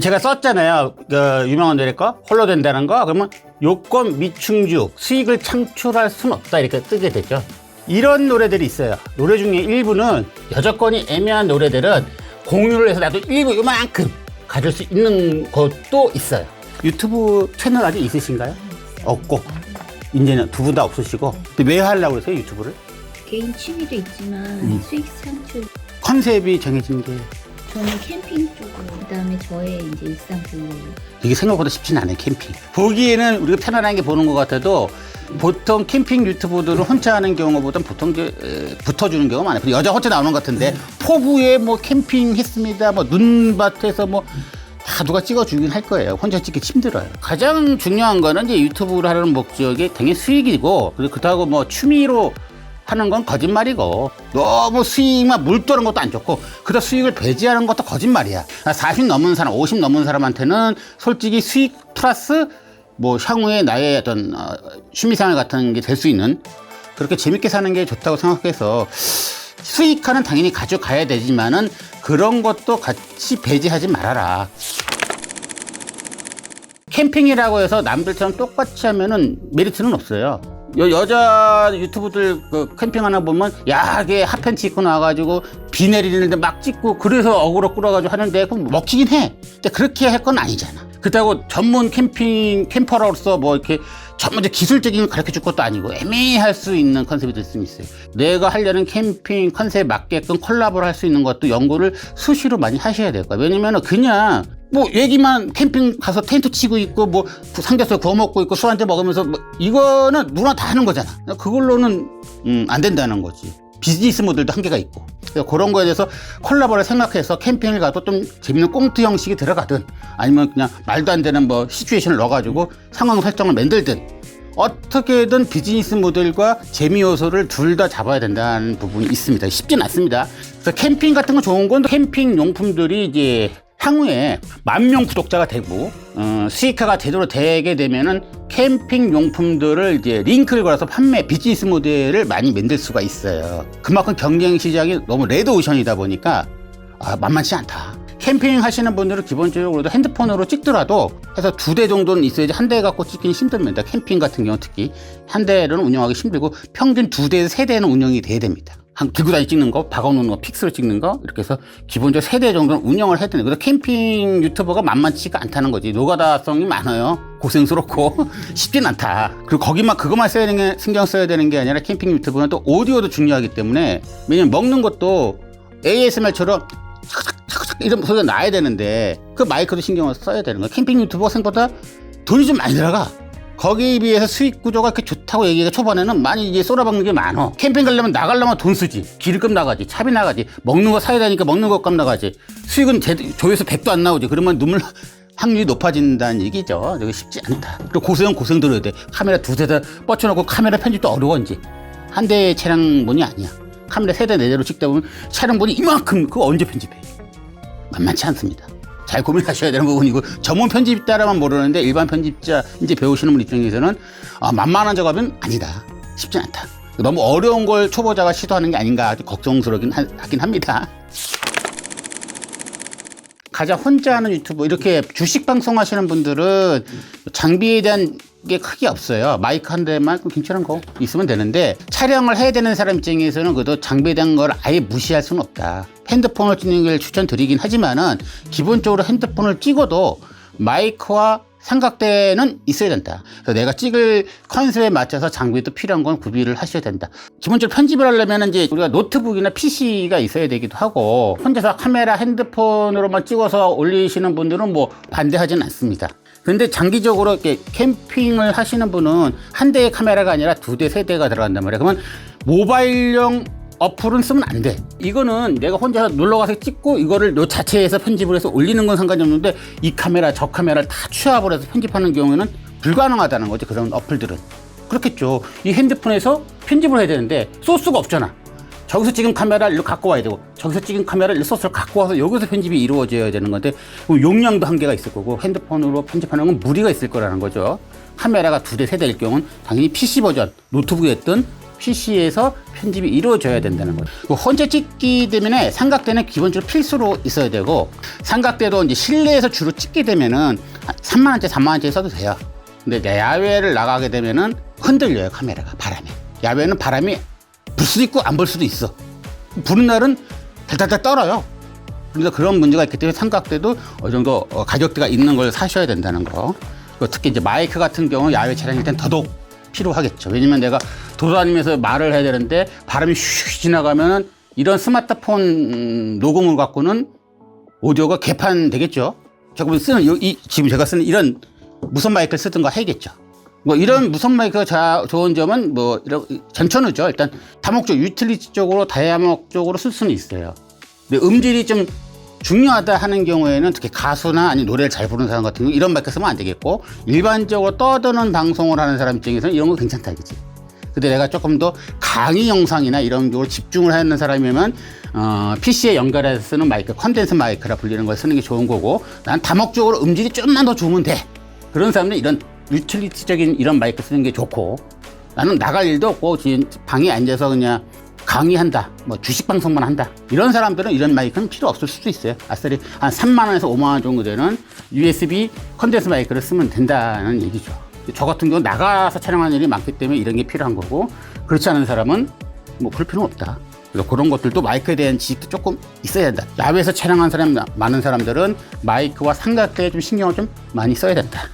제가 썼잖아요. 그 유명한 노래 거 홀로 된다는 거. 그러면 요건 미충족 수익을 창출할 순 없다 이렇게 뜨게 되죠. 이런 노래들이 있어요. 노래 중에 일부는 여조건이 애매한 노래들은 공유를 해서 나도 일부 요만큼 가질 수 있는 것도 있어요. 유튜브 채널 아직 있으신가요? 없고 이제는 두 분 다 없으시고. 근데 왜 하려고 그러세요 유튜브를? 개인 취미도 있지만 수익 창출. 컨셉이 정해진 게 저는 캠핑 쪽으로, 그다음에 저의 이제 일상 블로그. 이게 생각보다 쉽지는 않아요. 캠핑 보기에는 우리가 편안한 게 보는 것 같아도 보통 캠핑 유튜브들은 혼자 하는 경우보다는 보통 이제 붙어주는 경우가 많아요. 여자 혼자 나오는 것 같은데 포부에 뭐 캠핑 했습니다, 뭐 눈밭에서 뭐 다 누가 찍어주긴 할 거예요. 혼자 찍기 힘들어요. 가장 중요한 거는 이제 유튜브를 하는 목적이 당연히 수익이고, 그렇다고 뭐 취미로 하는 건 거짓말이고, 너무 수익만 물도는 것도 안 좋고, 그다 수익을 배제하는 것도 거짓말이야. 40 넘은 사람, 50 넘은 사람한테는 솔직히 수익 플러스 뭐 향후에 나의 어떤 취미생활 같은 게 될 수 있는, 그렇게 재밌게 사는 게 좋다고 생각해서 수익화는 당연히 가져가야 되지만은 그런 것도 같이 배제하지 말아라. 캠핑이라고 해서 남들처럼 똑같이 하면은 메리트는 없어요. 여자 유튜브들 그 캠핑하나 보면 야하게 핫팬츠 입고 나와가지고 비 내리는데 막 찍고 그래서 어그로 끌어가지고 하는데 그럼 먹히긴 해. 근데 그렇게 할 건 아니잖아. 그렇다고 전문 캠퍼로서 뭐 이렇게 전문적 기술적인 걸 가르쳐 줄 것도 아니고 애매할 수 있는 컨셉이 될 수 있어요. 내가 하려는 캠핑 컨셉에 맞게끔 콜라보를 할 수 있는 것도 연구를 수시로 많이 하셔야 될 거야. 왜냐면은 그냥 뭐 얘기만 캠핑 가서 텐트 치고 있고 뭐 삼겹살 구워 먹고 있고 술 한잔 먹으면서 뭐 이거는 누구나 다 하는 거잖아. 그걸로는 안 된다는 거지. 비즈니스 모델도 한계가 있고. 그래서 그런 거에 대해서 콜라보를 생각해서 캠핑을 가도 좀 재밌는 꽁트 형식이 들어가든 아니면 그냥 말도 안 되는 뭐 시츄에이션을 넣어가지고 상황 설정을 만들든 어떻게든 비즈니스 모델과 재미 요소를 둘 다 잡아야 된다는 부분이 있습니다. 쉽진 않습니다. 그래서 캠핑 같은 거 좋은 건 캠핑 용품들이 이제 향후에 10,000명 구독자가 되고 수익화가 제대로 되게 되면은 캠핑 용품들을 이제 링크를 걸어서 판매 비즈니스 모델을 많이 만들 수가 있어요. 그만큼 경쟁 시장이 너무 레드오션이다 보니까 만만치 않다. 캠핑 하시는 분들은 기본적으로 핸드폰으로 찍더라도 해서 2대 정도는 있어야지 한 대 갖고 찍기는 힘듭니다. 캠핑 같은 경우 특히 한 대는 운영하기 힘들고 평균 2대에서 3대는 운영이 돼야 됩니다. 들고 다니 찍는 거, 박아놓는 거, 픽스로 찍는 거 이렇게 해서 기본적으로 3대 정도는 운영을 해야 되는데, 그래서 캠핑 유튜버가 만만치가 않다는 거지. 노가다성이 많아요. 고생스럽고 쉽진 않다. 그리고 거기만 그것만 써야 되는 게, 신경 써야 되는 게 아니라 캠핑 유튜브는 또 오디오도 중요하기 때문에, 왜냐면 먹는 것도 ASMR처럼 이런 소리가 나야 되는데 그 마이크도 신경을 써야 되는 거야. 캠핑 유튜버가 생각보다 돈이 좀 많이 들어가. 거기에 비해서 수익 구조가 그렇게 좋다고 얘기가 초반에는 많이 이제 쏟아박는 게 많어. 캠핑 가려면 나가려면 돈 쓰지. 기름값 나가지. 차비 나가지. 먹는 거 사야 되니까 먹는 것값 나가지. 수익은 조회수 100도 안 나오지. 그러면 눈물 확률이 높아진다는 얘기죠. 이거 쉽지 않다. 그리고 고생은 고생 들어야 돼. 카메라 2대 다 뻗쳐놓고 카메라 편집도 어려워. 이제 한 대 차량분이 아니야. 카메라 3대 4대로 찍다 보면 차량분이 이만큼. 그거 언제 편집해? 만만치 않습니다. 잘 고민하셔야 되는 부분이고, 전문 편집자라만 모르는데 일반 편집자 이제 배우시는 분 입장에서는 만만한 작업은 아니다. 쉽지 않다. 너무 어려운 걸 초보자가 시도하는 게 아닌가 아주 걱정스럽긴 하긴 합니다. 가장 혼자 하는 유튜브, 이렇게 주식 방송 하시는 분들은 장비에 대한 게 크게 없어요. 마이크 한 대만 괜찮은 거 있으면 되는데, 촬영을 해야 되는 사람 입장에서는 그래도 장비에 대한 걸 아예 무시할 수는 없다. 핸드폰을 찍는 걸 추천드리긴 하지만은 기본적으로 핸드폰을 찍어도 마이크와 삼각대는 있어야 된다. 그래서 내가 찍을 컨셉에 맞춰서 장비도 필요한 건 구비를 하셔야 된다. 기본적으로 편집을 하려면 이제 우리가 노트북이나 PC가 있어야 되기도 하고, 혼자서 카메라 핸드폰으로만 찍어서 올리시는 분들은 뭐 반대하지는 않습니다. 근데 장기적으로 이렇게 캠핑을 하시는 분은 한 대의 카메라가 아니라 2대, 3대가 들어간단 말이야. 그러면 모바일용 어플은 쓰면 안 돼. 이거는 내가 혼자 놀러가서 찍고 이거를 요 자체에서 편집을 해서 올리는 건 상관이 없는데, 이 카메라 저 카메라를 다 취합을 해서 편집하는 경우에는 불가능하다는 거지. 그런 어플들은 그렇겠죠. 이 핸드폰에서 편집을 해야 되는데 소스가 없잖아. 저기서 찍은 카메라를 일로 갖고 와야 되고, 저기서 찍은 카메라를 일로 소스를 갖고 와서 여기서 편집이 이루어져야 되는 건데, 용량도 한계가 있을 거고, 핸드폰으로 편집하는 건 무리가 있을 거라는 거죠. 카메라가 2대, 3대일 경우는 당연히 PC 버전, 노트북에 있든 PC에서 편집이 이루어져야 된다는 거예요. 그 혼자 찍기 때문에 삼각대는 기본적으로 필수로 있어야 되고, 삼각대도 이제 실내에서 주로 찍게 되면은 한 3만 원대, 4만 원대 써도 돼요. 근데 야외를 나가게 되면은 흔들려요, 카메라가 바람에. 야외는 바람이 불 수도 있고 안 불 수도 있어. 부는 날은 달달달 떨어요. 그래서 그런 문제가 있기 때문에 삼각대도 어느 정도 가격대가 있는 걸 사셔야 된다는 거. 특히 이제 마이크 같은 경우 야외 촬영일 땐 더더욱 필요하겠죠. 왜냐면 내가 돌아다니면서 말을 해야 되는데 바람이 슉 지나가면은 이런 스마트폰 녹음을 갖고는 오디오가 개판되겠죠. 지금 제가 쓰는 이런 무선 마이크를 쓰든가 해야겠죠. 뭐 이런 무선 마이크가 좋은 점은 뭐 이런 전천후죠. 일단 다목적 유틸리티적으로 다목적으로 쓸 수는 있어요. 근데 음질이 좀 중요하다 하는 경우에는 특히 가수나 아니 노래를 잘 부르는 사람 같은 경우 이런 마이크 쓰면 안 되겠고, 일반적으로 떠드는 방송을 하는 사람 입장에서는 이런 거 괜찮다 이거지. 근데 내가 조금 더 강의 영상이나 이런 쪽으로 집중을 하는 사람이면 PC에 연결해서 쓰는 마이크, 컨덴서 마이크라 불리는 걸 쓰는 게 좋은 거고, 난 다목적으로 음질이 좀만 더 좋으면 돼. 그런 사람들은 이런 유틸리티적인 이런 마이크 쓰는 게 좋고, 나는 나갈 일도 없고 지금 방에 앉아서 그냥 강의한다, 뭐 주식 방송만 한다, 이런 사람들은 이런 마이크는 필요 없을 수도 있어요. 아싸리 한 3만 원에서 5만 원 정도 되는 USB 컨덴서 마이크를 쓰면 된다는 얘기죠. 저 같은 경우는 나가서 촬영하는 일이 많기 때문에 이런 게 필요한 거고, 그렇지 않은 사람은 뭐 그럴 필요는 없다. 그래서 그런 것들도 마이크에 대한 지식도 조금 있어야 된다. 야외에서 촬영하는 사람 많은 사람들은 마이크와 삼각대에 좀 신경을 좀 많이 써야 된다.